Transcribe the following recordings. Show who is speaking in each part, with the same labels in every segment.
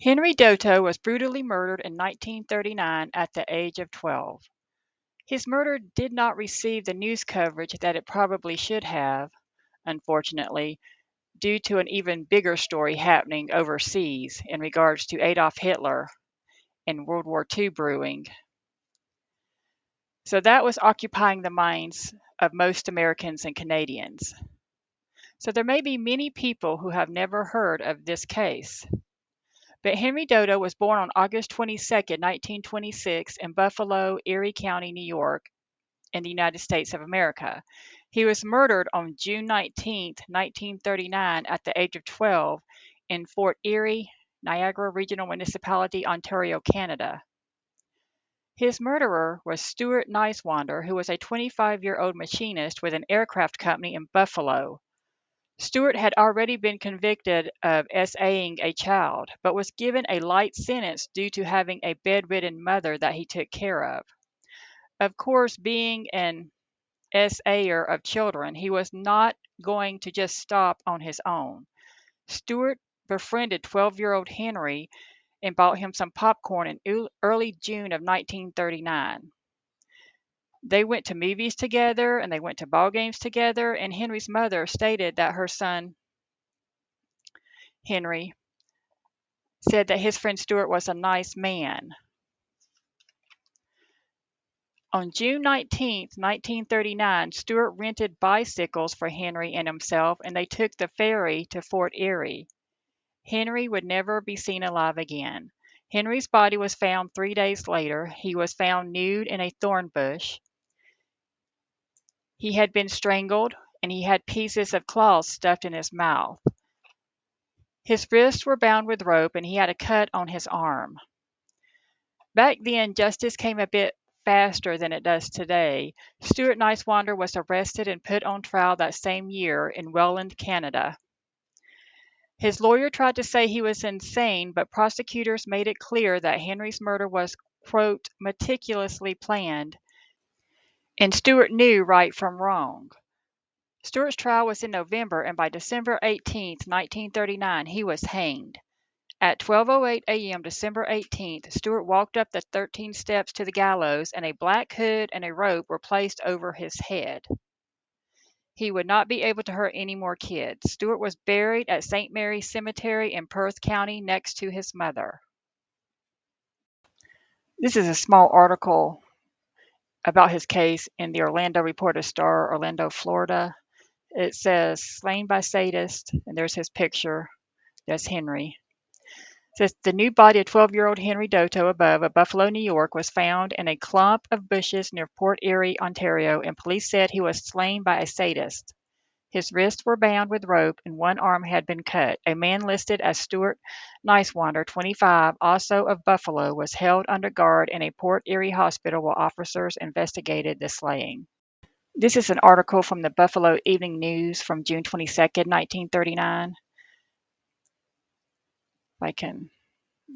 Speaker 1: Henry Doto was brutally murdered in 1939 at the age of 12. His murder did not receive the news coverage that it probably should have, unfortunately, due to an even bigger story happening overseas in regards to Adolf Hitler and World War II brewing. So that was occupying the minds of most Americans and Canadians. So there may be many people who have never heard of this case. But Henry Doto was born on August 22, 1926, in Buffalo, Erie County, New York, in the United States of America. He was murdered on June 19, 1939, at the age of 12, in Fort Erie, Niagara Regional Municipality, Ontario, Canada. His murderer was Stuart Nicewander, who was a 25-year-old machinist with an aircraft company in Buffalo. Stewart had already been convicted of SAing a child, but was given a light sentence due to having a bedridden mother that he took care of. Of course, being an SAer of children, he was not going to just stop on his own. Stewart befriended 12-year-old Henry and bought him some popcorn in early June of 1939. They went to movies together and they went to ball games together, and Henry's mother stated that her son, Henry, said that his friend Stewart was a nice man. On June 19, 1939, Stewart rented bicycles for Henry and himself, and they took the ferry to Fort Erie. Henry would never be seen alive again. Henry's body was found 3 days later. He was found nude in a thorn bush. He had been strangled, and he had pieces of cloth stuffed in his mouth. His wrists were bound with rope, and he had a cut on his arm. Back then, justice came a bit faster than it does today. Stuart Nicewander was arrested and put on trial that same year in Welland, Canada. His lawyer tried to say he was insane, but prosecutors made it clear that Henry's murder was, quote, meticulously planned, and Stuart knew right from wrong. Stuart's trial was in November, and by December 18, 1939, he was hanged. At 12:08 a.m. December 18th, Stewart walked up the 13 steps to the gallows, and a black hood and a rope were placed over his head. He would not be able to hurt any more kids. Stewart was buried at St. Mary's Cemetery in Perth County next to his mother. This is a small article about his case in the Orlando Reporter-Star, Orlando, Florida. It says, slain by sadist, and there's his picture. That's Henry. Says the new body of 12-year-old Henry Doto above of Buffalo, New York, was found in a clump of bushes near Port Erie, Ontario, and police said he was slain by a sadist. His wrists were bound with rope and one arm had been cut. A man listed as Stuart Nicewander, 25, also of Buffalo, was held under guard in a Port Erie hospital while officers investigated the slaying. This is an article from the Buffalo Evening News from June 22nd, 1939. If I can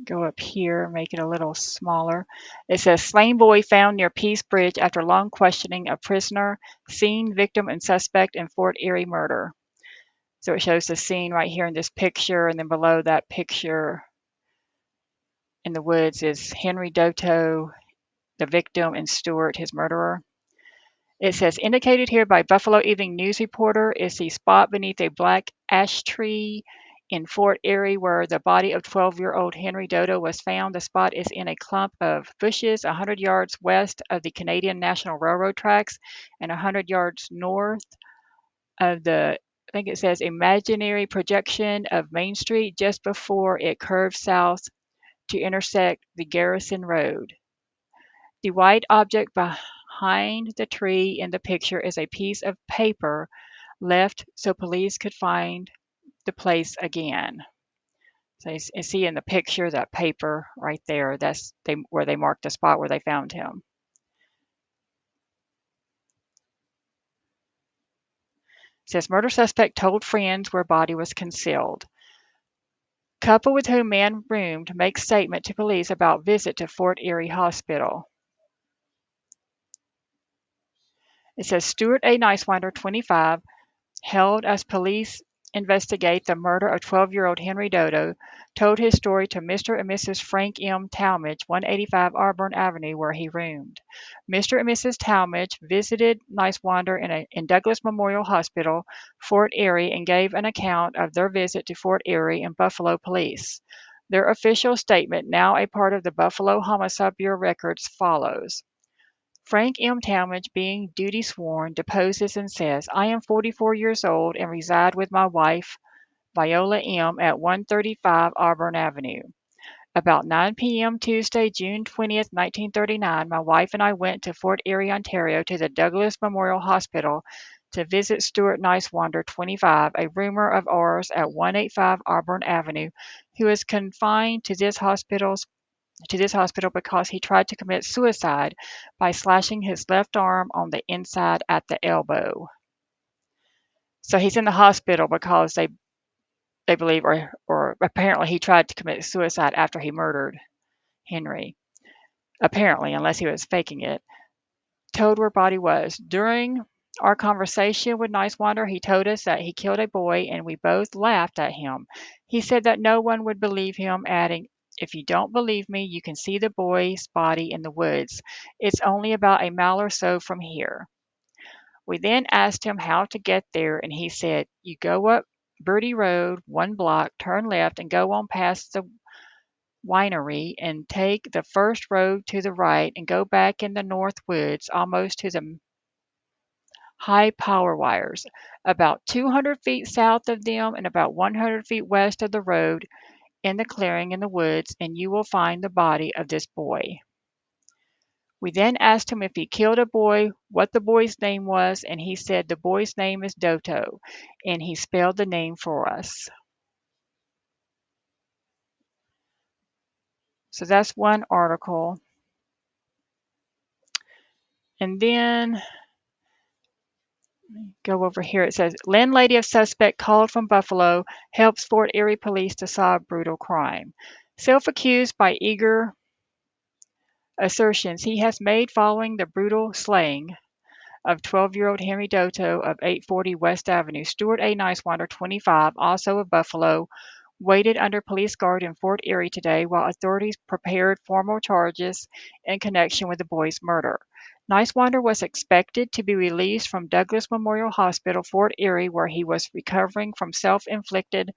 Speaker 1: go up here, make it a little smaller. It says, slain boy found near Peace Bridge after long questioning of prisoner, seen, victim, and suspect in Fort Erie murder. So it shows the scene right here in this picture, and then below that picture in the woods is Henry Doto, the victim, and Stewart, his murderer. It says, indicated here by Buffalo Evening News reporter is the spot beneath a black ash tree in Fort Erie where the body of 12-year-old Henry Doto was found. The spot is in a clump of bushes 100 yards west of the Canadian National Railroad tracks and 100 yards north of the, I think it says, imaginary projection of Main Street just before it curves south to intersect the Garrison Road. The white object behind the tree in the picture is a piece of paper left so police could find the place again. So you see in the picture that paper right there, that's where they marked the spot where they found him. It says murder suspect told friends where body was concealed. Couple with whom man roomed makes statement to police about visit to Fort Erie Hospital. It says Stuart A. Nicewander, 25, held as police investigate the murder of 12-year-old Henry Doto, told his story to Mr. and Mrs. Frank M. Talmadge, 185 Auburn Avenue, where he roomed. Mr. and Mrs. Talmadge visited Nicewander in Douglas Memorial Hospital, Fort Erie, and gave an account of their visit to Fort Erie and Buffalo Police. Their official statement, now a part of the Buffalo Homicide Bureau records, follows. Frank M. Talmadge, being duty sworn, deposes and says, I am 44 years old and reside with my wife, Viola M., at 135 Auburn Avenue. About 9 p.m. Tuesday, June 20th, 1939, my wife and I went to Fort Erie, Ontario, to the Douglas Memorial Hospital to visit Stuart Nicewander, 25, a roomer of ours at 185 Auburn Avenue, who is confined to this hospital because he tried to commit suicide by slashing his left arm on the inside at the elbow. So he's in the hospital because they believe, or apparently he tried to commit suicide after he murdered Henry. Apparently, unless he was faking it. Told where body was. During our conversation with Nicewander, he told us that he killed a boy, and we both laughed at him. He said that no one would believe him, adding, if you don't believe me, you can see the boy's body in the woods. It's only about a mile or so from here. We then asked him how to get there, and he said, you go up Birdie Road, 1 block, turn left, and go on past the winery and take the first road to the right and go back in the north woods almost to the high power wires. About 200 feet south of them and about 100 feet west of the road in the clearing in the woods, and you will find the body of this boy. We then asked him if he killed a boy, what the boy's name was, and he said the boy's name is Doto, and he spelled the name for us. So that's one article. And then go over here. It says, landlady of suspect called from Buffalo helps Fort Erie police to solve brutal crime. Self-accused by eager assertions he has made following the brutal slaying of 12-year-old Henry Doto of 840 West Avenue, Stuart A. Nicewander, 25, also of Buffalo, waited under police guard in Fort Erie today while authorities prepared formal charges in connection with the boy's murder. Nicewander was expected to be released from Douglas Memorial Hospital, Fort Erie, where he was recovering from self-inflicted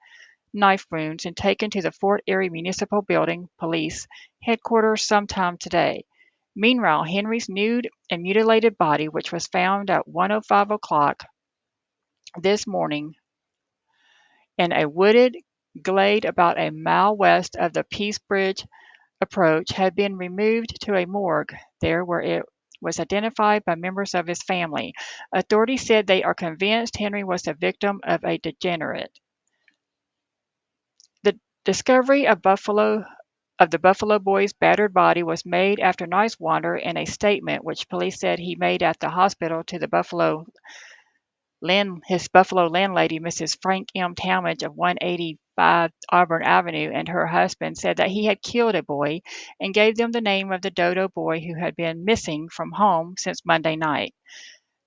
Speaker 1: knife wounds, and taken to the Fort Erie Municipal Building Police headquarters sometime today. Meanwhile, Henry's nude and mutilated body, which was found at 1:05 o'clock this morning in a wooded glade about a mile west of the Peace Bridge approach, had been removed to a morgue there where it was identified by members of his family. Authorities said they are convinced Henry was the victim of a degenerate. The discovery of the Buffalo boy's battered body was made after Nicewander, in a statement which police said he made at the hospital to his Buffalo landlady, Mrs. Frank M. Talmadge of 185 Auburn Avenue, and her husband, said that he had killed a boy and gave them the name of the Doto boy who had been missing from home since Monday night.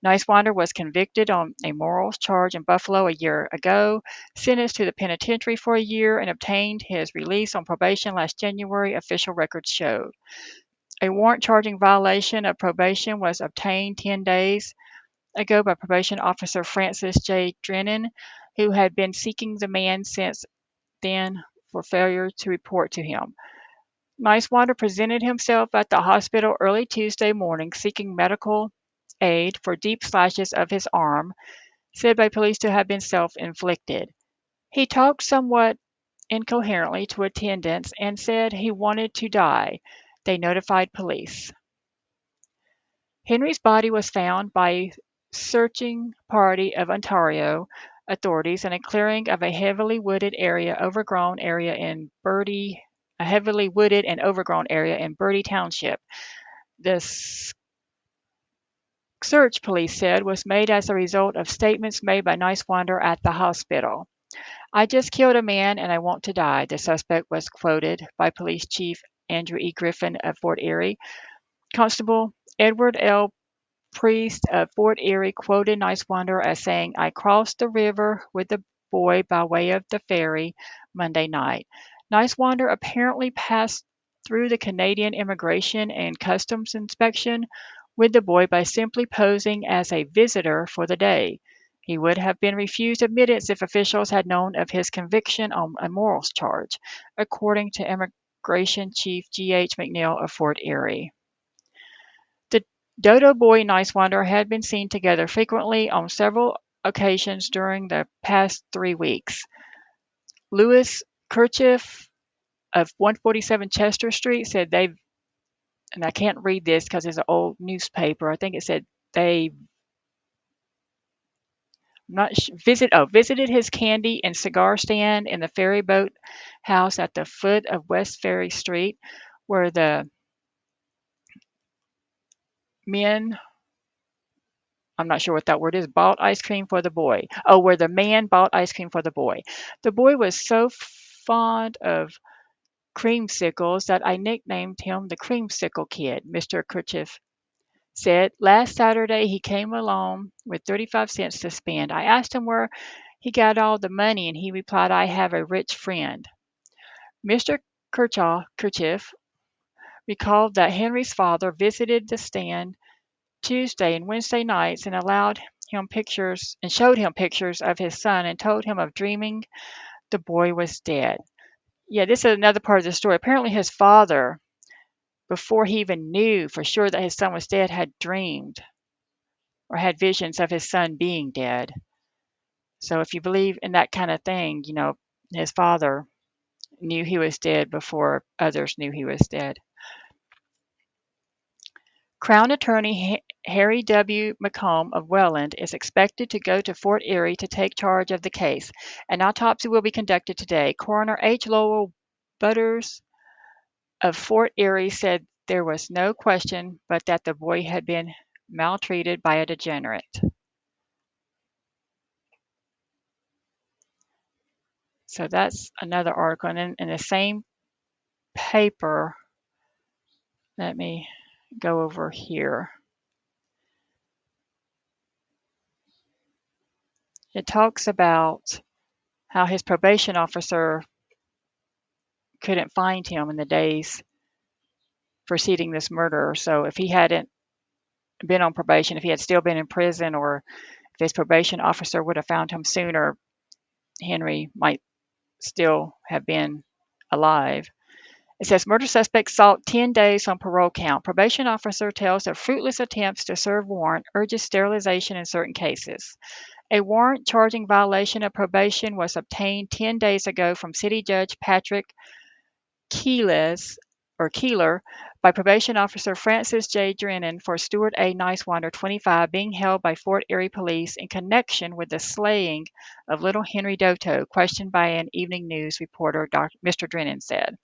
Speaker 1: Nicewander was convicted on a morals charge in Buffalo a year ago, sentenced to the penitentiary for a year, and obtained his release on probation last January, official records showed. A warrant charging violation of probation was obtained 10 days ago by probation officer Francis J. Drennan, who had been seeking the man since then for failure to report to him. Nicewander presented himself at the hospital early Tuesday morning seeking medical aid for deep slashes of his arm, said by police to have been self-inflicted. He talked somewhat incoherently to attendants and said he wanted to die, they notified police. Henry's body was found by a searching party of Ontario authorities in a clearing of a heavily wooded and overgrown area in Birdie Township. The search, police said, was made as a result of statements made by Nicewander at the hospital. I just killed a man and I want to die, the suspect was quoted by Police Chief Andrew E. Griffin of Fort Erie. Constable Edward L. Priest of Fort Erie quoted Nicewander as saying, I crossed the river with the boy by way of the ferry Monday night. Nicewander apparently passed through the Canadian Immigration and Customs inspection with the boy by simply posing as a visitor for the day. He would have been refused admittance if officials had known of his conviction on a morals charge, according to Immigration Chief G.H. McNeil of Fort Erie. The Dodo boy and Nicewander had been seen together frequently on several occasions during the past 3 weeks. Louis Kerchief of 147 Chester Street said they've, and I can't read this because it's an old newspaper. I think it said they visited his candy and cigar stand in the ferry boat house at the foot of West Ferry Street, where the men, I'm not sure what that word is, bought ice cream for the boy. Oh, where the man bought ice cream for the boy. The boy was so fond of creamsicles that I nicknamed him the Creamsicle Kid, Mr. Kerchief said. Last Saturday he came along with 35 cents to spend. I asked him where he got all the money, and he replied, I have a rich friend. Mr. Kerchief recalled that Henry's father visited the stand Tuesday and Wednesday nights and showed him pictures of his son and told him of dreaming the boy was dead. Yeah, this is another part of the story. Apparently his father, before he even knew for sure that his son was dead, had dreamed or had visions of his son being dead. So if you believe in that kind of thing, his father knew he was dead before others knew he was dead. Crown Attorney Harry W. McComb of Welland is expected to go to Fort Erie to take charge of the case. An autopsy will be conducted today. Coroner H. Lowell Butters of Fort Erie said there was no question but that the boy had been maltreated by a degenerate. So that's another article. And in the same paper, let me go over here. It talks about how his probation officer couldn't find him in the days preceding this murder. So if he hadn't been on probation, if he had still been in prison, or if his probation officer would have found him sooner, Henry might still have been alive. It says murder suspect sought 10 days on parole count. Probation officer tells of fruitless attempts to serve warrant, urges sterilization in certain cases. A warrant charging violation of probation was obtained 10 days ago from City Judge Patrick Keeler by probation officer Francis J. Drennan for Stuart A. Nicewander, 25, being held by Fort Erie police in connection with the slaying of little Henry Doto, questioned by an Evening News reporter, Mr. Drennan said.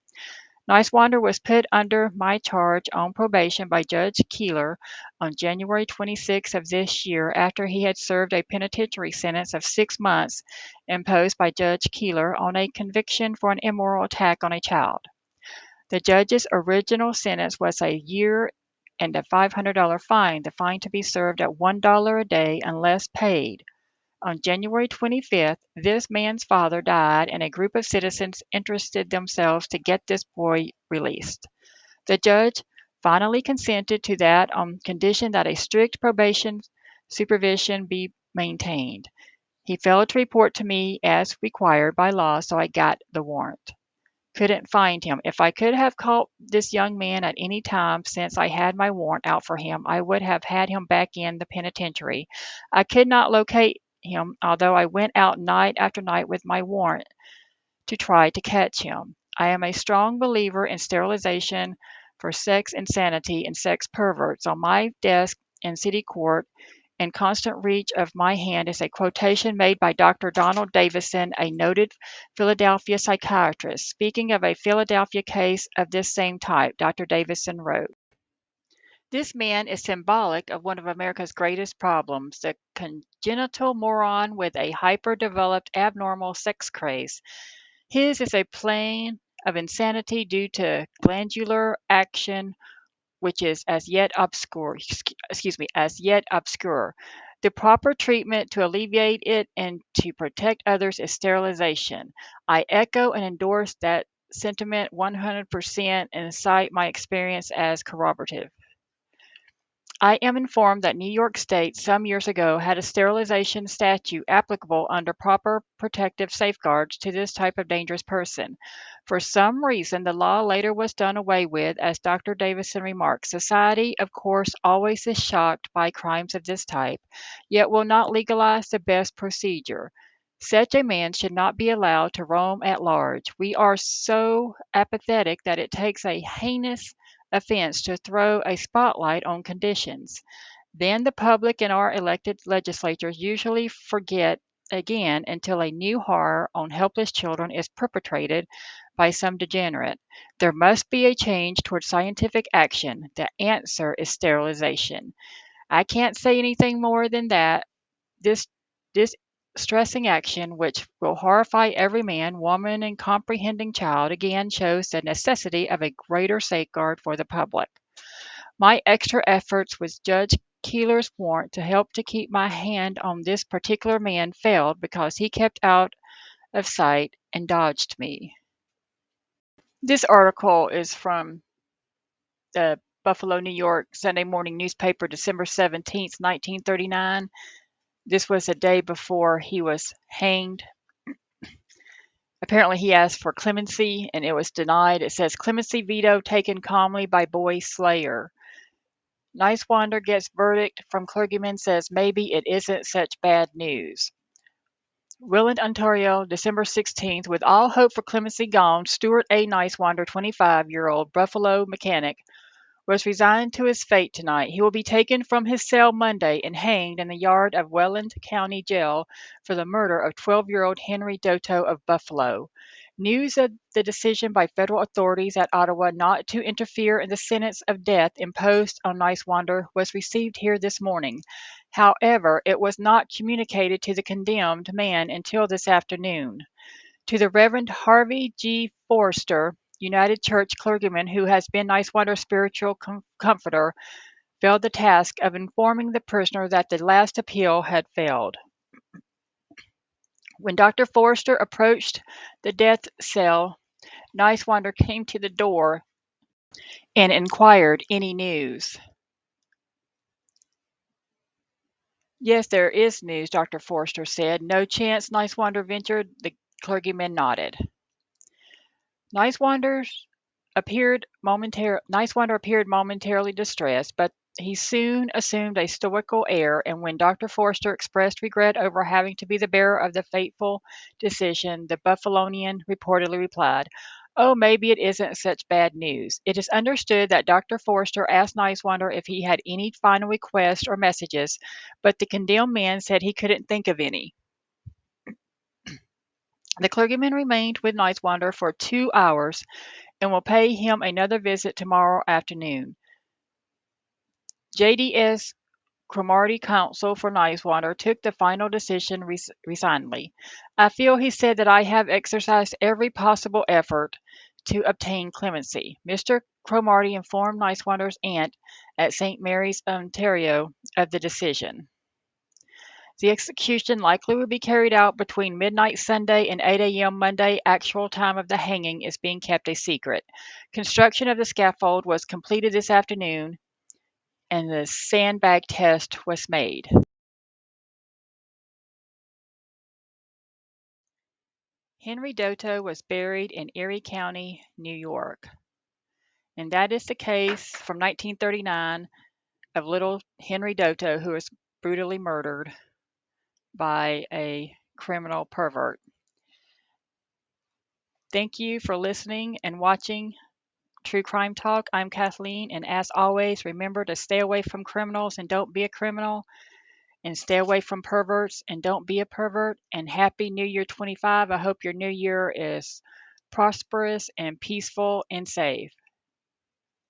Speaker 1: Nicewander was put under my charge on probation by Judge Keeler on January 26 of this year after he had served a penitentiary sentence of 6 months imposed by Judge Keeler on a conviction for an immoral attack on a child. The judge's original sentence was a year and a $500 fine, the fine to be served at $1 a day unless paid. On January 25th, this man's father died, and a group of citizens interested themselves to get this boy released. The judge finally consented to that on condition that a strict probation supervision be maintained. He failed to report to me as required by law, so I got the warrant. Couldn't find him. If I could have caught this young man at any time since I had my warrant out for him, I would have had him back in the penitentiary. I could not locate him, although I went out night after night with my warrant to try to catch him. I am a strong believer in sterilization for sex insanity and sex perverts. On my desk in city court, in constant reach of my hand, is a quotation made by Dr. Donald Davison, a noted Philadelphia psychiatrist. Speaking of a Philadelphia case of this same type, Dr. Davison wrote, this man is symbolic of one of America's greatest problems, the congenital moron with a hyper-developed abnormal sex craze. His is a plane of insanity due to glandular action which is as yet obscure. The proper treatment to alleviate it and to protect others is sterilization. I echo and endorse that sentiment 100% and cite my experience as corroborative. I am informed that New York State some years ago had a sterilization statute applicable under proper protective safeguards to this type of dangerous person. For some reason, the law later was done away with, as Dr. Davison remarks. Society, of course, always is shocked by crimes of this type, yet will not legalize the best procedure. Such a man should not be allowed to roam at large. We are so apathetic that it takes a heinous offense to throw a spotlight on conditions. Then the public and our elected legislators usually forget again until a new horror on helpless children is perpetrated by some degenerate. There must be a change toward scientific action. The answer is sterilization. I can't say anything more than that. This stressing action, which will horrify every man, woman, and comprehending child, again shows the necessity of a greater safeguard for the public. My extra efforts with Judge Keeler's warrant to help to keep my hand on this particular man failed because he kept out of sight and dodged me. This article is from the Buffalo, New York Sunday morning newspaper, December 17th, 1939. This was a day before he was hanged. Apparently, he asked for clemency and it was denied. It says clemency veto taken calmly by boy slayer. Nicewander gets verdict from clergyman, says maybe it isn't such bad news. Welland, Ontario, December 16th. With all hope for clemency gone, Stuart A. Nicewander, 25-year-old Buffalo mechanic, was resigned to his fate tonight. He will be taken from his cell Monday and hanged in the yard of Welland County Jail for the murder of 12-year-old Henry Doto of Buffalo. News of the decision by federal authorities at Ottawa not to interfere in the sentence of death imposed on Nicewander was received here this morning. However, it was not communicated to the condemned man until this afternoon. To the Reverend Harvey G. Forster, United Church clergyman who has been Nicewander's spiritual comforter, fell the task of informing the prisoner that the last appeal had failed. When Dr. Forster approached the death cell, Nicewander came to the door and inquired any news. Yes, there is news, Dr. Forster said. No chance, Nicewander ventured. The clergyman nodded. Nicewander appeared momentarily distressed, but he soon assumed a stoical air, and when Dr. Forster expressed regret over having to be the bearer of the fateful decision, the Buffalonian reportedly replied, "Oh, maybe it isn't such bad news." It is understood that Dr. Forster asked Nicewander if he had any final requests or messages, but the condemned man said he couldn't think of any. The clergyman remained with Nicewander for 2 hours and will pay him another visit tomorrow afternoon. JDS Cromartie counsel for Nicewander took the final decision resignedly. "I feel," he said, "that I have exercised every possible effort to obtain clemency." Mr. Cromartie informed Nicewander's aunt at St. Mary's, Ontario, of the decision. The execution likely will be carried out between midnight Sunday and 8 a.m. Monday. Actual time of the hanging is being kept a secret. Construction of the scaffold was completed this afternoon, and the sandbag test was made. Henry Doto was buried in Erie County, New York. And that is the case from 1939 of little Henry Doto, who was brutally murdered by a criminal pervert. Thank you for listening and watching True Crime Talk. I'm Kathleen, and as always, remember to stay away from criminals and don't be a criminal, and stay away from perverts and don't be a pervert. And Happy New Year 25. I hope your new year is prosperous and peaceful and safe.